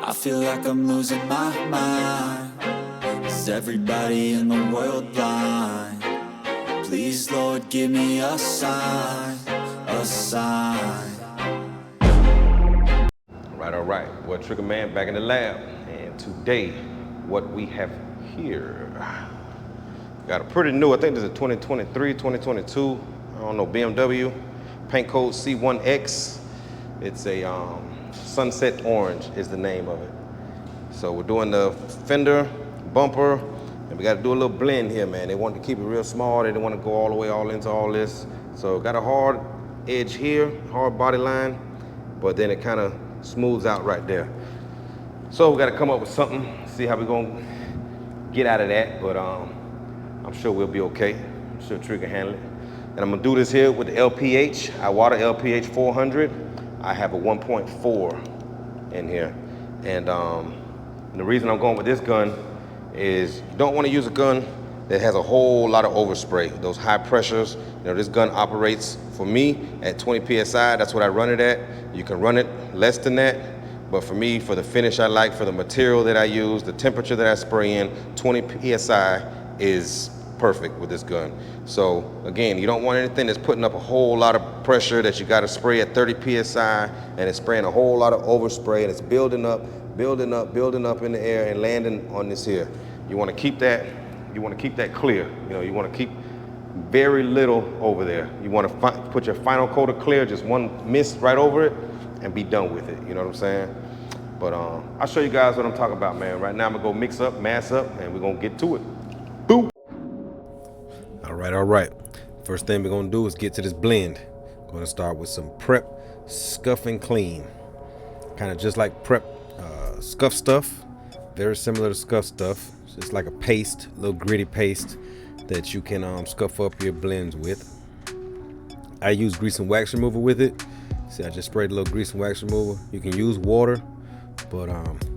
I feel like I'm losing my mind. Is everybody in the world blind? Please, Lord, give me a sign, a sign. All right. Well, Trigger Man back in the lab. And today, what we have here, got a pretty new, I think this is a 2023, 2022, I don't know, BMW, paint code C1X. It's a sunset orange is the name of it. So we're doing the fender, bumper, and we got to do a little blend here, man. They want to keep it real small. They didn't want to go all the way all into all this. So got a hard edge here, hard body line, but then it kind of smooths out right there. So we got to come up with something, see how we're going to get out of that, but I'm sure we'll be okay. I'm sure Trigger can handle it. And I'm going to do this here with the LPH, Iwata LPH400. I have a 1.4 in here. And the reason I'm going with this gun is you don't want to use a gun that has a whole lot of overspray, those high pressures. You know, this gun operates, for me, at 20 PSI. That's what I run it at. You can run it less than that, but for me, for the finish I like, for the material that I use, the temperature that I spray in, 20 PSI is perfect with this gun. So again, you don't want anything that's putting up a whole lot of pressure that you got to spray at 30 PSI and it's spraying a whole lot of overspray and it's building up in the air and landing on this here. You want to keep that clear. You know, you want to keep very little over there. You want to put your final coat of clear, just one mist right over it and be done with it. You know what I'm saying? But I'll show you guys what I'm talking about, man. Right now I'm gonna go mix up, mass up, and we're gonna get to it. Boom. All right. First thing we're gonna do is get to this blend. I'm gonna start with some prep scuff and clean. Kind of just like prep scuff stuff. Very similar to scuff stuff. It's just like a paste, a little gritty paste that you can scuff up your blends with. I use grease and wax remover with it. See, I just sprayed a little grease and wax remover. You can use water, but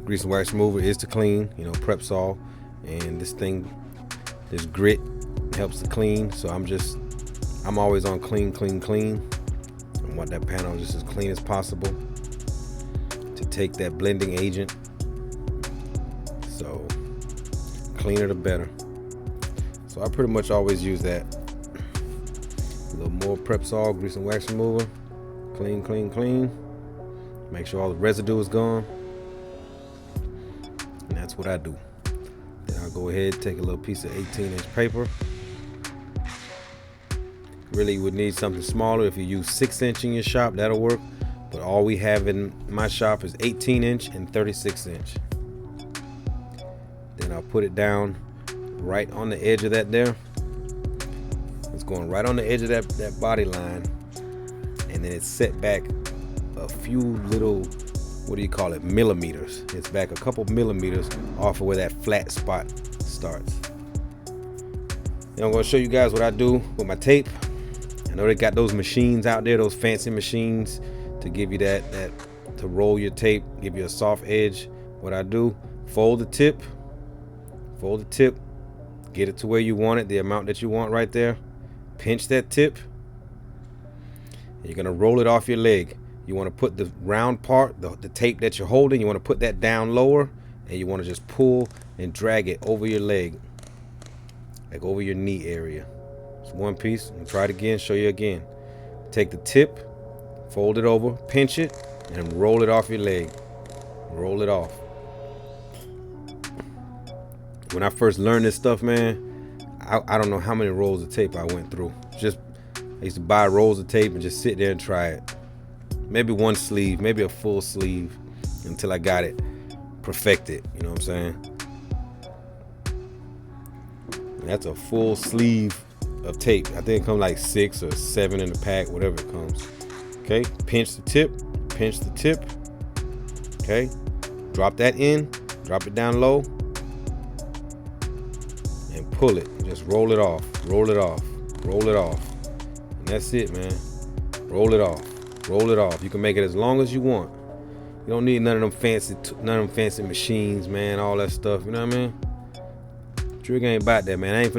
grease and wax remover is to clean, you know, prep sol. And this grit helps to clean. So I'm always on clean. I want that panel just as clean as possible to take that blending agent. So cleaner the better. So I pretty much always use that. A little more prep sol, grease and wax remover. Clean. Make sure all the residue is gone. And that's what I do. Then I'll go ahead and take a little piece of 18-inch paper. Really, you would need something smaller. If you use 6-inch in your shop, that'll work. But all we have in my shop is 18-inch and 36-inch. Then I'll put it down right on the edge of that there. It's going right on the edge of that body line. And then it's set back a few little, millimeters. It's back a couple millimeters off of where that flat spot starts. Then I'm gonna show you guys what I do with my tape. I know they got those machines out there, those fancy machines to give you that to roll your tape, give you a soft edge. What I do, fold the tip, get it to where you want it, the amount that you want right there. Pinch that tip. You're gonna roll it off your leg. You want to put the round part, the tape that you're holding, you want to put that down lower, and you want to just pull and drag it over your leg, like over your knee area. It's one piece. And try it again, show you again. Take the tip, fold it over, pinch it, and roll it off your leg. Roll it off. When I first learned this stuff, man, I don't know how many rolls of tape I went through. I used to buy rolls of tape and just sit there and try it. Maybe one sleeve, maybe a full sleeve, until I got it perfected. You know what I'm saying? And that's a full sleeve of tape. I think it comes like 6 or 7 in the pack, whatever it comes. Okay, pinch the tip. Okay, drop that in, drop it down low, and pull it. Just roll it off. And that's it, man. Roll it off. You can make it as long as you want. You don't need none of them fancy machines, man, all that stuff. You know what I mean? Trigger ain't about that, man. I ain't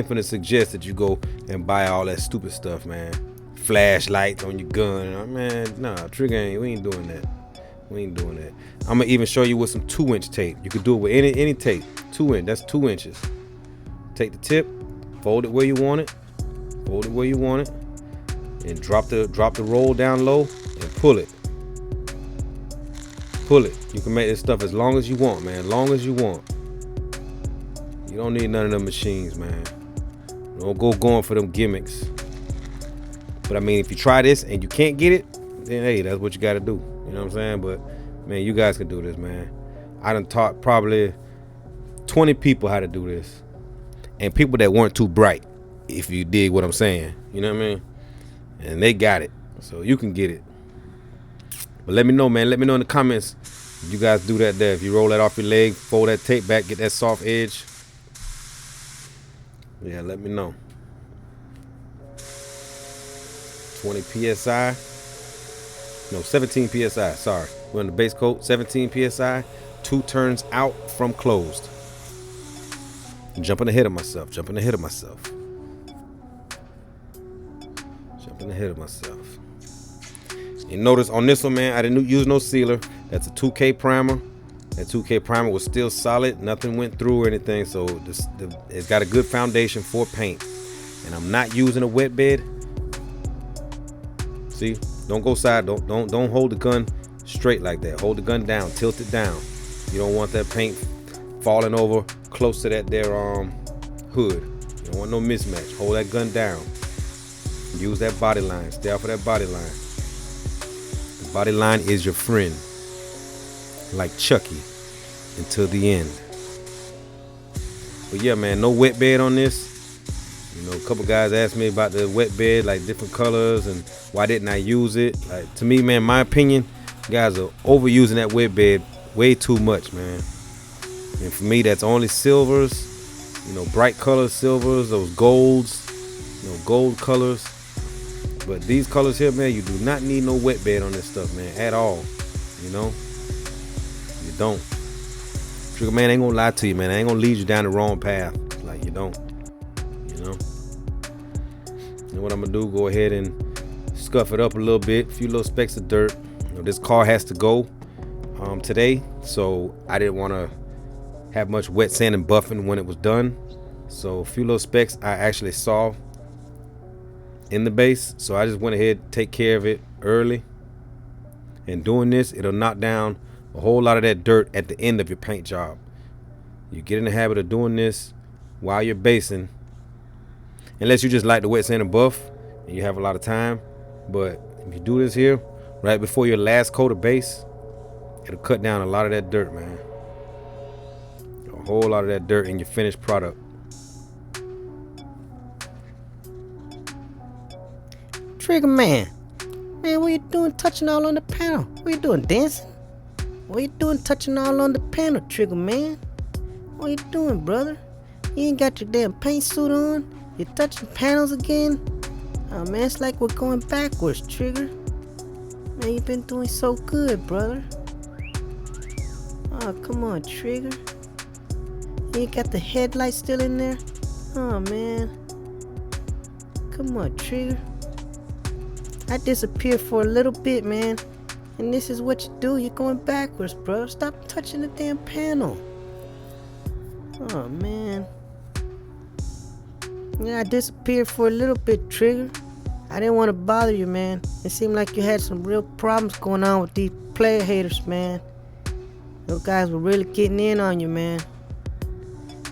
finna suggest that you go and buy all that stupid stuff, man. Flashlights on your gun. Man, nah, Trigger we ain't doing that. We ain't doing that. I'm gonna even show you with some 2-inch tape. You could do it with any tape. 2-inch, that's 2 inches. Take the tip, fold it where you want it, fold it where you want it, and drop the roll down low and pull it. Pull it. You can make this stuff as long as you want, man. Long as you want. You don't need none of them machines, man. Don't go going for them gimmicks. But I mean, if you try this and you can't get it, then hey, that's what you got to do. You know what I'm saying? But man, you guys can do this, man. I done taught probably 20 people how to do this, and people that weren't too bright, if you dig what I'm saying. You know what I mean? And they got it, so you can get it. But let me know, man. Let me know in the comments if you guys do that there. If you roll that off your leg, fold that tape back, get that soft edge. Yeah, let me know. 20 psi. No, 17 psi. Sorry, we're on the base coat. 17 psi. 2 turns out from closed. Jumping ahead of myself. Jumping ahead of myself. Jumping ahead of myself. You notice on this one, man, I didn't use no sealer. That's a 2K primer. That 2K primer was still solid. Nothing went through or anything. So it's got a good foundation for paint. And I'm not using a wet bed. See, don't go side. Don't hold the gun straight like that. Hold the gun down. Tilt it down. You don't want that paint falling over close to that there hood. You don't want no mismatch. Hold that gun down. Use that body line. Stay off of that body line. The body line is your friend, like Chucky, until the end. But yeah, man, no wet bed on this. You know, a couple guys asked me about the wet bed, like different colors, and why didn't I use it? Like, to me, man, my opinion, guys are overusing that wet bed way too much, man. And for me, that's only silvers, you know, bright colors, silvers, those golds, you know, gold colors. But these colors here, man, you do not need no wet bed on this stuff, man, at all. You know, you don't. Trigger man ain't gonna lie to you, man. I ain't gonna lead you down the wrong path. Like, you don't. You know. And what I'm gonna do? Go ahead and scuff it up a little bit. A few little specks of dirt. You know, this car has to go today, so I didn't want to have much wet sand and buffing when it was done. So a few little specks I actually saw in the base, so I just went ahead and take care of it early. And doing this, it'll knock down a whole lot of that dirt at the end of your paint job. You get in the habit of doing this while you're basing, unless you just like the wet sand and buff and you have a lot of time. But if you do this here right before your last coat of base, it'll cut down a lot of that dirt, man. A whole lot of that dirt in your finished product. Trigger man, what you doing touching all on the panel? What you doing, dancing? What you doing touching all on the panel, Trigger man? What you doing, brother? You ain't got your damn paint suit on? You touching panels again? Oh man, it's like we're going backwards, Trigger. Man, you been doing so good, brother. Oh, come on, Trigger. You ain't got the headlights still in there? Oh man. Come on, Trigger. I disappeared for a little bit, man. And this is what you do. You're going backwards, bro. Stop touching the damn panel. Oh, man. Yeah, I disappeared for a little bit, Trigger. I didn't want to bother you, man. It seemed like you had some real problems going on with these player haters, man. Those guys were really getting in on you, man.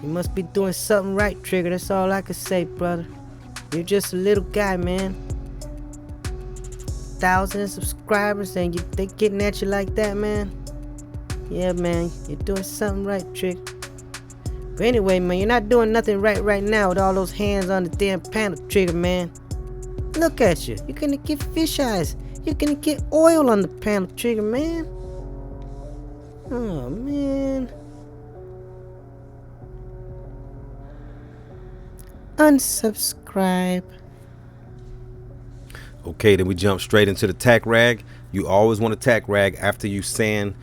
You must be doing something right, Trigger. That's all I can say, brother. You're just a little guy, man. 1,000 subscribers and they getting at you like that, man. Yeah, man, you're doing something right, Trigger. But anyway, man, you're not doing nothing right now with all those hands on the damn panel, Trigger, man. Look at you. You're gonna get fish eyes. You're gonna get oil on the panel, Trigger, man. Oh, man. Unsubscribe. Okay, then we jump straight into the tack rag. You always want to tack rag after you sand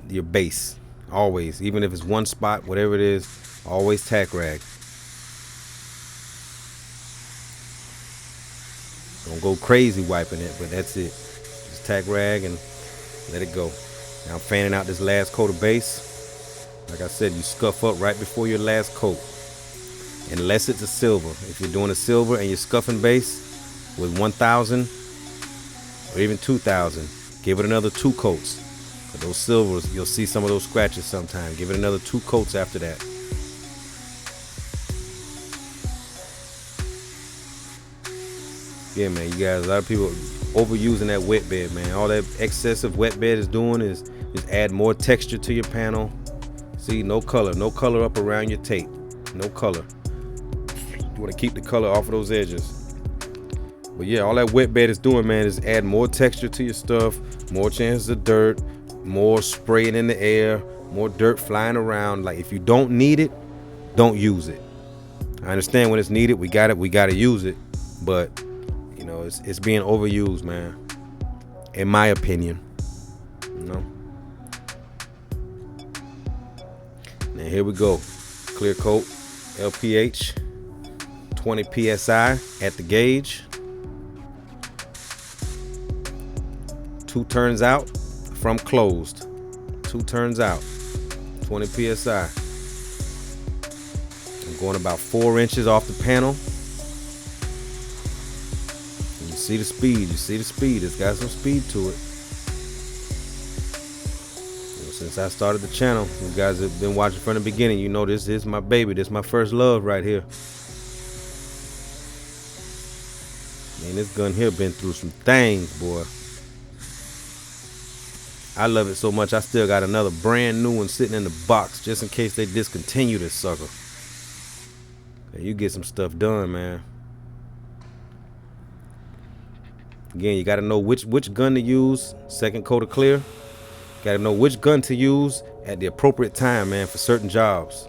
your base. Always, even if it's one spot, whatever it is, always tack rag. Don't go crazy wiping it, but that's it. Just tack rag and let it go. Now I'm fanning out this last coat of base. Like I said, you scuff up right before your last coat. Unless it's a silver. If you're doing a silver and you're scuffing base with 1,000 or even 2,000, give it another 2 coats. For those silvers, you'll see some of those scratches sometime. Give it another 2 coats after that. Yeah, man, you guys, a lot of people overusing that wet bed, man. All that excessive wet bed is doing is add more texture to your panel. See, no color up around your tape. No color. You want to keep the color off of those edges. But yeah, all that wet bed is doing, man, is add more texture to your stuff, more chances of dirt, more spraying in the air, more dirt flying around. Like, if you don't need it, don't use it. I understand when it's needed, we gotta use it, but you know, it's being overused, man, in my opinion. You know. Now here we go. Clear coat LPH 20 psi at the gauge. 2 turns out from closed. 2 turns out. 20 psi. I'm going about 4 inches off the panel. And you see the speed. You see the speed. It's got some speed to it. Since I started the channel, you guys have been watching from the beginning. You know this is my baby. This is my first love right here. Man, this gun here been through some things, boy. I love it so much, I still got another brand new one sitting in the box just in case they discontinue this sucker. And you get some stuff done, man. Again, you got to know which gun to use. Second coat of clear. Got to know which gun to use at the appropriate time, man, for certain jobs.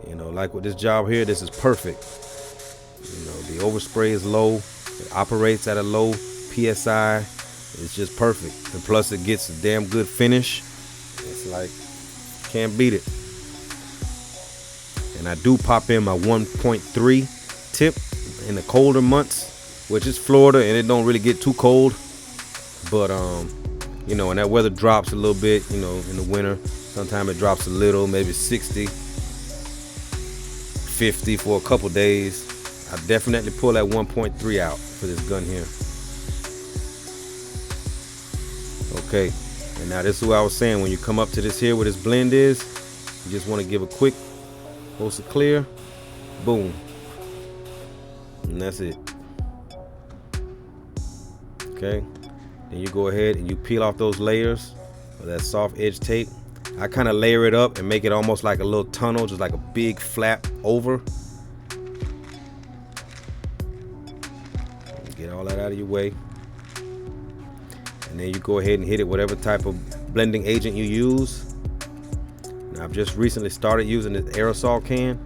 You know, like with this job here, this is perfect. You know, the overspray is low. It operates at a low PSI. It's just perfect. And plus it gets a damn good finish. It's like, can't beat it. And I do pop in my 1.3 tip in the colder months, which is Florida and it don't really get too cold. But you know, and that weather drops a little bit, you know, in the winter. Sometimes it drops a little, maybe 60, 50 for a couple days. I definitely pull that 1.3 out for this gun here. Okay, and now this is what I was saying. When you come up to this here where this blend is, you just want to give a quick post of clear, boom, and that's it. Okay, then you go ahead and you peel off those layers of that soft edge tape. I kind of layer it up and make it almost like a little tunnel, just like a big flap over. Get all that out of your way. And then you go ahead and hit it whatever type of blending agent you use. Now, I've just recently started using this aerosol can.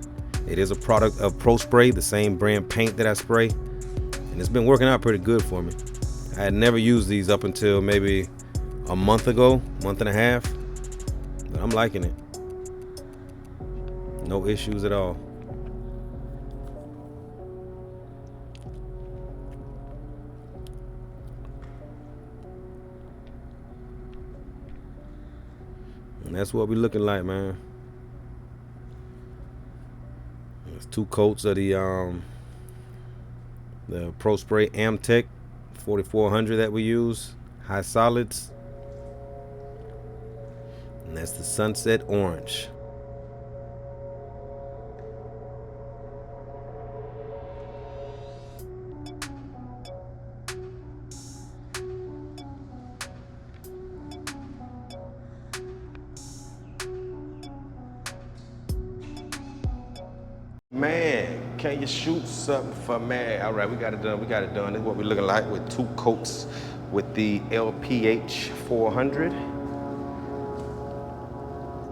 It is a product of Pro Spray, the same brand paint that I spray. And it's been working out pretty good for me. I had never used these up until maybe a month ago, month and a half. But I'm liking it. No issues at all. And that's what we're looking like, man. There's 2 coats of the Pro Spray Amtech 4400 that we use, high solids. And that's the Sunset Orange. Man, can you shoot something for me? All right, we got it done. We got it done. This is what we're looking like with 2 coats with the LPH400.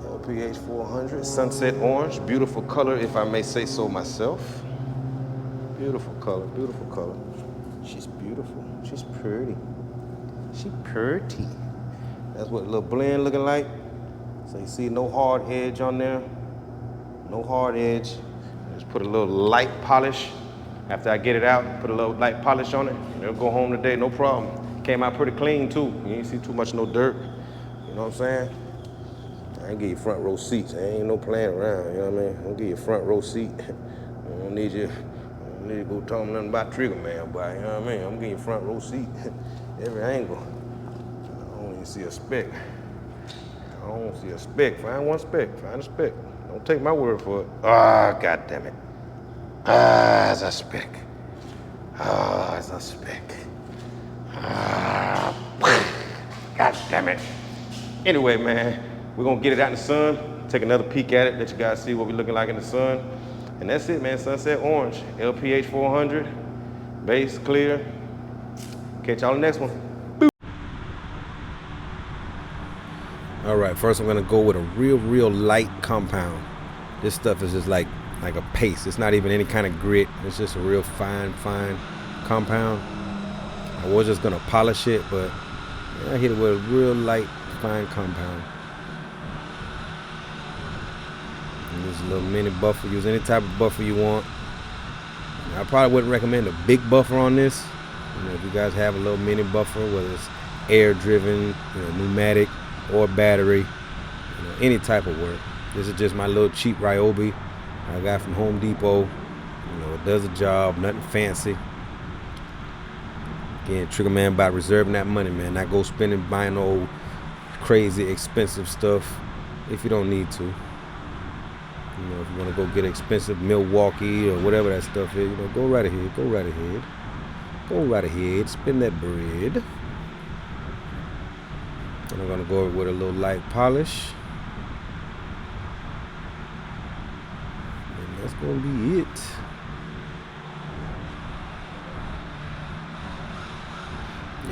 LPH400, Sunset Orange. Beautiful color, if I may say so myself. Beautiful color, beautiful color. She's beautiful. She's pretty. She pretty. That's what a little blend looking like. So you see no hard edge on there. No hard edge. Just put a little light polish. After I get it out, put a little light polish on it. And it'll go home today, no problem. Came out pretty clean too. You ain't see too much no dirt. You know what I'm saying? I ain't give you front row seats. I ain't no playing around, you know what I mean? I'm gonna give you a front row seat. I don't need you to go tell me nothing about Trigger Man, boy, you know what I mean? I'm gonna give you a front row seat, every angle. I don't even see a speck. I don't see a speck. Find one speck, find a speck. Don't take my word for it. Ah, God damn it. Ah, it's a speck. Ah, it's a speck. Ah, God damn it. Anyway, man, we're gonna get it out in the sun, take another peek at it, let you guys see what we're looking like in the sun. And that's it, man, Sunset Orange, LPH400, base clear. Catch y'all on the next one. All right, first I'm gonna go with a real light compound. This stuff is just like a paste. It's not even any kind of grit. It's just a real fine compound. I was just gonna polish it, but I hit it with a real light, fine compound. And this little mini buffer. Use any type of buffer you want. I probably wouldn't recommend a big buffer on this. You know, if you guys have a little mini buffer, whether it's air-driven, pneumatic, or battery, any type of work. This is just my little cheap Ryobi I got from Home Depot. It does the job, nothing fancy. Again, Trigger Man about reserving that money, man. Not go spending buying old crazy expensive stuff if you don't need to. If you want to go get expensive Milwaukee or whatever that stuff is, go right ahead, go right ahead. Go right ahead, spend that bread. And I'm gonna go with a little light polish. And that's gonna be it.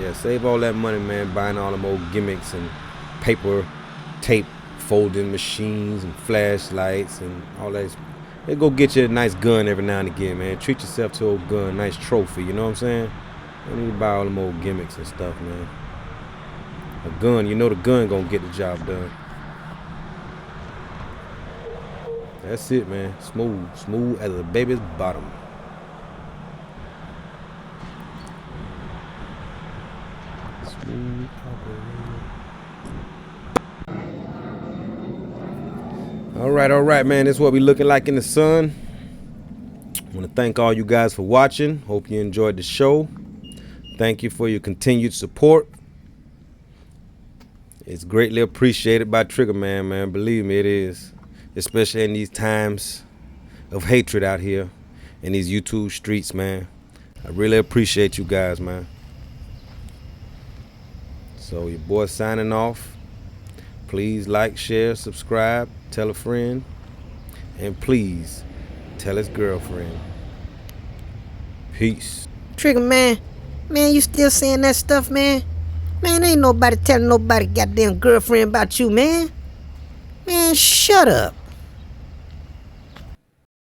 Yeah, save all that money, man, buying all them old gimmicks and paper, tape, folding machines and flashlights and all that. They go get you a nice gun every now and again, man. Treat yourself to a old gun, nice trophy, you know what I'm saying? You don't need to buy all them old gimmicks and stuff, man. A gun, the gun gonna get the job done. That's it, man. Smooth as a baby's bottom. Smooth operator. All right, man. This is what we looking like in the sun. I want to thank all you guys for watching. Hope you enjoyed the show. Thank you for your continued support. It's greatly appreciated by Trigger Man, man. Believe me, it is. Especially in these times of hatred out here in these YouTube streets, man. I really appreciate you guys, man. So your boy signing off. Please like, share, subscribe, tell a friend, and please tell his girlfriend. Peace. Trigger Man, you still saying that stuff, man? Man, ain't nobody telling nobody goddamn girlfriend about you, man. Man, shut up.